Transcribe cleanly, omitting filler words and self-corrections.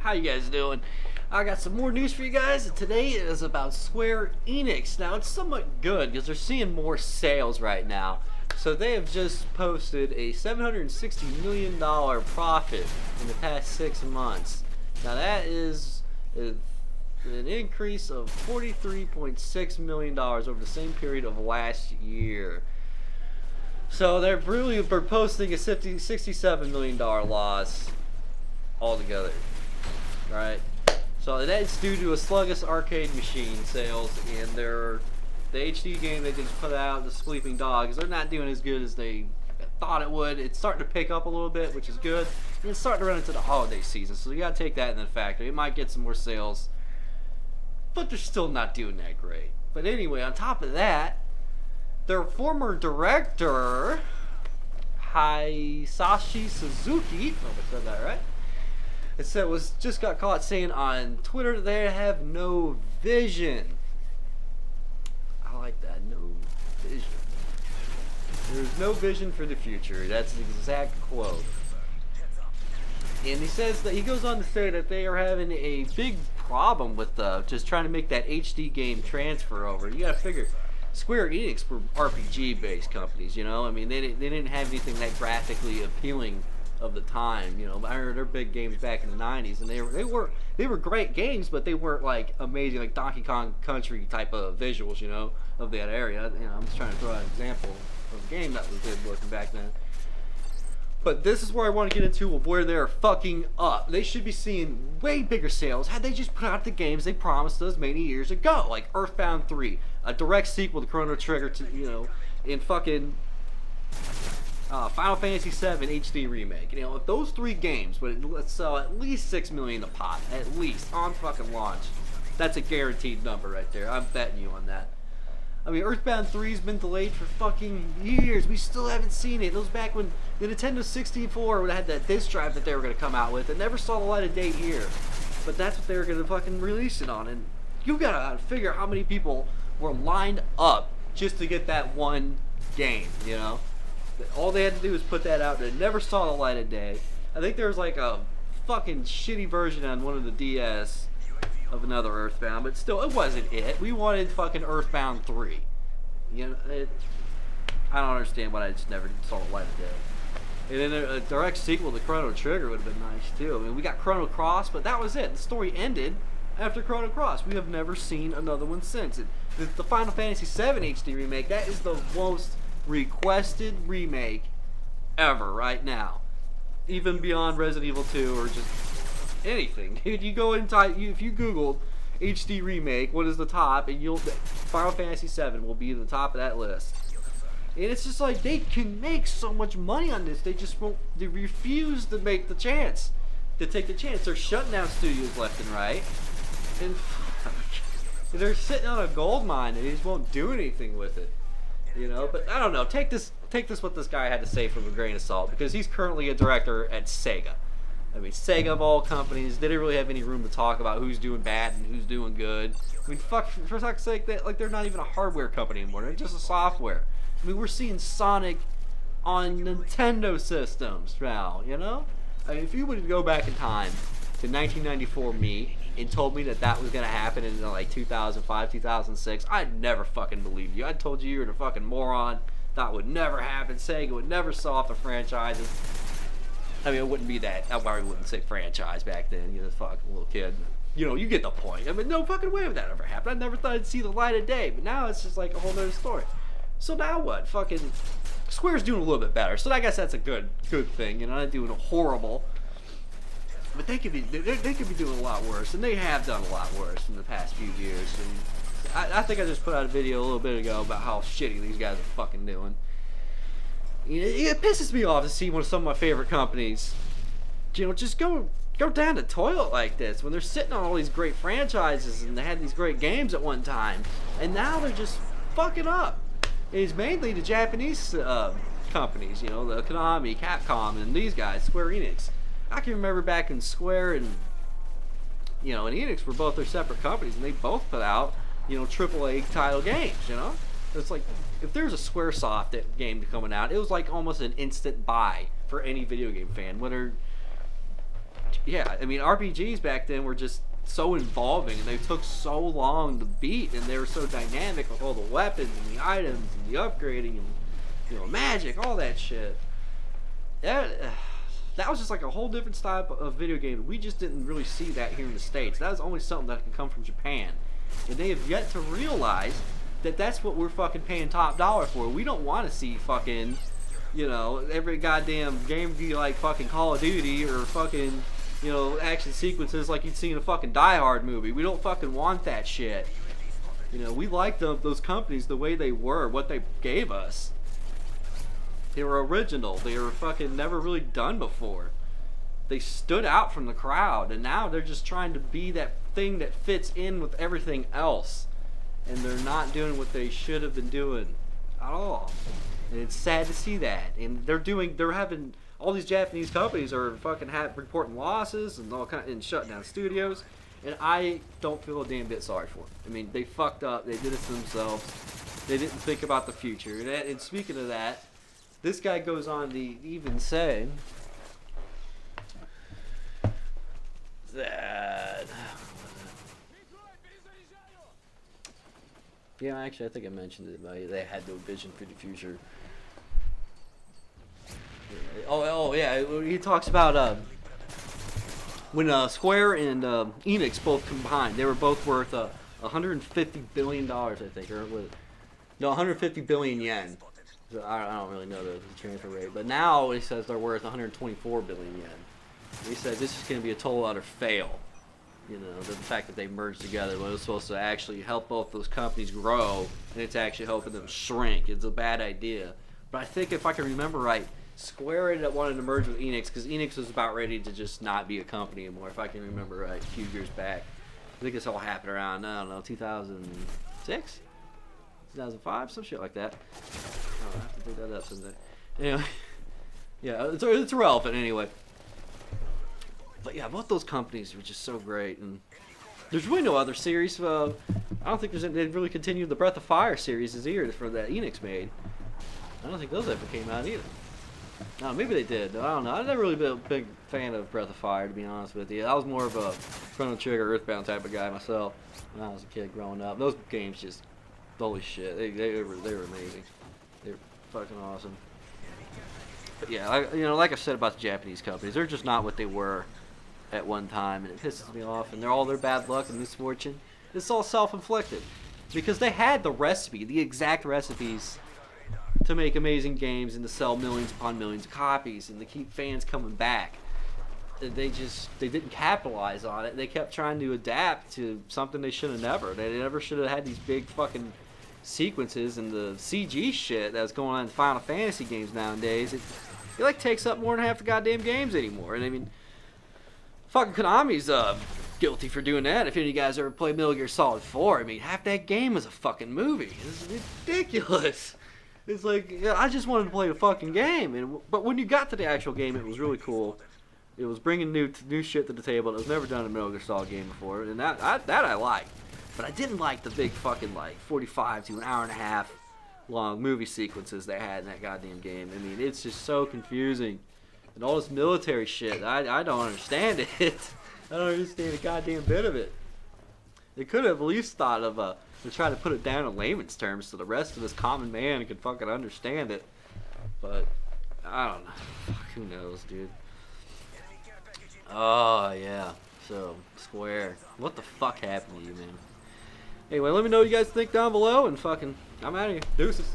How you guys doing? I got some more news for you guys, and today is about Square Enix. Now, it's somewhat good because they're seeing more sales right now. So they have just posted a $760 million profit in the past 6 months. Now that is an increase of $43.6 million over the same period of last year. So they're posting a $67 million loss altogether. Right? So that's due to a sluggish arcade machine sales, and the HD game they just put out, the Sleeping Dogs, they're not doing as good as they thought it would. It's starting to pick up a little bit, which is good. And it's starting to run into the holiday season, so you gotta take that into factor. It might get some more sales, but they're still not doing that great. But anyway, on top of that, their former director, Hisashi Suzuki, I hope I said that right, just got caught saying on Twitter they have no vision. I like that, no vision. There's no vision for the future. That's the exact quote. And he says that he goes on to say that they are having a big problem with just trying to make that HD game transfer over. You gotta figure, Square Enix were RPG-based companies, you know. I mean, they didn't have anything that graphically appealing of the time, you know. I remember their big games back in the 90s, and they were great games, but they weren't like amazing, like Donkey Kong Country type of visuals, you know, of that area. You know, I'm just trying to throw out an example of a game that was good looking back then. But this is where I want to get into of where they're fucking up. They should be seeing way bigger sales had they just put out the games they promised us many years ago, like Earthbound 3, a direct sequel to Chrono Trigger, you know, in fucking Final Fantasy VII HD Remake. You know, if those 3 games would sell at least 6 million a pop, at least, on fucking launch, that's a guaranteed number right there. I'm betting you on that. I mean, Earthbound 3's been delayed for fucking years. We still haven't seen it. It was back when the Nintendo 64 had that disc drive that they were going to come out with. It never saw the light of day here. But that's what they were going to fucking release it on. And you gotta figure how many people were lined up just to get that one game, you know? All they had to do was put that out, and it never saw the light of day. I think there was like a fucking shitty version on one of the DS of another Earthbound, but still, it wasn't it. We wanted fucking Earthbound 3. You know, I don't understand why I just never saw the light of day. And then a direct sequel to Chrono Trigger would have been nice too. I mean, we got Chrono Cross, but that was it. The story ended after Chrono Cross. We have never seen another one since. The Final Fantasy VII HD remake, that is the most requested remake ever right now, even beyond Resident Evil 2 or just anything. Dude, you go inside, if you Googled HD remake, what is the top, and Final Fantasy VII will be the top of that list. And it's just like, they can make so much money on this, they refuse to take the chance. They're shutting down studios left and right, and they're sitting on a gold mine and they just won't do anything with it. You know, but I don't know. Take this what this guy had to say from a grain of salt, because he's currently a director at Sega. I mean, Sega of all companies, they didn't really have any room to talk about who's doing bad and who's doing good. I mean, fuck, for fuck's sake, they're not even a hardware company anymore. They're just a software. I mean, we're seeing Sonic on Nintendo systems now, you know? I mean, if you would go back in time to 1994 me and told me that was going to happen in like 2005, 2006, I'd never fucking believe you. I told you were a fucking moron. That would never happen. Sega would never sell off the franchises. I mean, it wouldn't be that. I probably wouldn't say franchise back then. You know, fucking little kid. You know, you get the point. I mean, no fucking way would that ever happen. I never thought I'd see the light of day. But now it's just like a whole other story. So now what? Fucking Square's doing a little bit better. So I guess that's a good thing. You know, not doing horrible. But they could be doing a lot worse, and they have done a lot worse in the past few years. And I think I just put out a video a little bit ago about how shitty these guys are fucking doing. It pisses me off to see some of my favorite companies, you know, just go down the toilet like this when they're sitting on all these great franchises and they had these great games at one time, and now they're just fucking up. And it's mainly the Japanese companies, you know, the Konami, Capcom, and these guys, Square Enix. I can remember back in Square and, you know, and Enix were both their separate companies, and they both put out, you know, AAA title games, you know? It's like, if there's a Squaresoft game coming out, it was like almost an instant buy for any video game fan. Whether yeah, I mean RPGs back then were just so involving, and they took so long to beat, and they were so dynamic with all the weapons and the items and the upgrading and, you know, magic, all that shit. That was just like a whole different style of video game. We just didn't really see that here in the States. That was only something that can come from Japan, and they have yet to realize that that's what we're fucking paying top dollar for. We don't want to see fucking, you know, every goddamn game be like fucking Call of Duty or fucking, you know, action sequences like you'd see in a fucking Die Hard movie. We don't fucking want that shit. You know, we like those companies the way they were, what they gave us. They were original. They were fucking never really done before. They stood out from the crowd, and now they're just trying to be that thing that fits in with everything else. And they're not doing what they should have been doing at all. And it's sad to see that. And they're having, all these Japanese companies are fucking reporting losses and all and shutting down studios. And I don't feel a damn bit sorry for them. I mean, they fucked up. They did it to themselves. They didn't think about the future. And speaking of that, this guy goes on to even say that. Yeah, actually, I think I mentioned it. They had no vision for the future. Oh yeah. He talks about when Square and Enix both combined, they were both worth $150 billion, I think, or no, 150 billion yen. So I don't really know the transfer rate, but now he says they're worth 124 billion yen. He says this is going to be a total utter fail. You know, the fact that they merged together was supposed to actually help both those companies grow, and it's actually helping them shrink. It's a bad idea. But I think if I can remember right, Square ended up wanting to merge with Enix because Enix was about ready to just not be a company anymore, if I can remember right, a few years back. I think this all happened around, I don't know, 2006? 2005? Some shit like that. Oh, I have to dig that up someday. Anyway, yeah, it's irrelevant anyway. But yeah, both those companies were just so great, and there's really no other series. I don't think they've really continued the Breath of Fire series either for that Enix made. I don't think those ever came out either. No, maybe they did. I don't know. I've never really been a big fan of Breath of Fire, to be honest with you. I was more of a Chrono Trigger, Earthbound type of guy myself when I was a kid growing up. Those games just, holy shit, they were amazing. They were fucking awesome. But yeah, like I said about the Japanese companies, they're just not what they were at one time, and it pisses me off. And all their bad luck and misfortune, it's all self-inflicted because they had the recipe, the exact recipes to make amazing games and to sell millions upon millions of copies and to keep fans coming back. They didn't capitalize on it. They kept trying to adapt to something they should have never. They never should have had these big fucking sequences and the CG shit that's going on in Final Fantasy games nowadays. It like takes up more than half the goddamn games anymore. And I mean, fucking Konami's guilty for doing that. If any of you guys ever played Metal Gear Solid 4, I mean, half that game is a fucking movie. It's ridiculous. It's like, yeah, I just wanted to play a fucking game, but when you got to the actual game, it was really cool. It was bringing new shit to the table that was never done in a Metal Gear Solid game before, and that I liked. But I didn't like the big fucking 45 to an hour and a half long movie sequences they had in that goddamn game. I mean, it's just so confusing, and all this military shit. I don't understand it. I don't understand a goddamn bit of it. They could have at least thought of to try to put it down in layman's terms so the rest of this common man could fucking understand it. But I don't know. Fuck, who knows, dude? Oh yeah. So Square, what the fuck happened to you, man? Anyway, let me know what you guys think down below, and fucking, I'm out of here. Deuces.